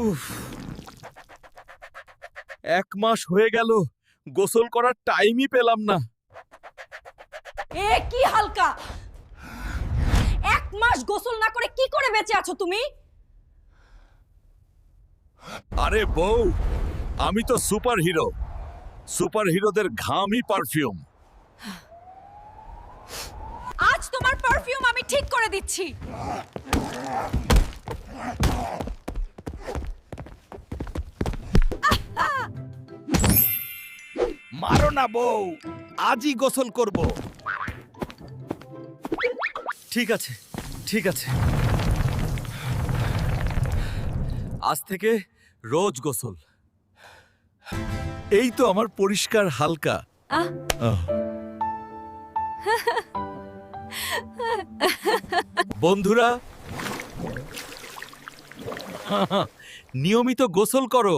উফ, 1 মাস হয়ে গেল গোসল করার টাইমই পেলাম না। এ কি হালকা, 1 মাস গোসল না করে কি করে বেঁচে আছো তুমি? আরে বউ, আমি তো সুপারহিরো। সুপারহিরোদের ঘামই পারফিউম। আজ তোমার পারফিউম আমি ঠিক করে দিচ্ছি। মারো না বউ, আজই গোসল করব। ঠিক আছে, ঠিক আছে। আজ থেকে রোজ গোসল। এই তো আমার পরিষ্কার হালকা। বন্ধুরা, নিয়মিত গোসল করো।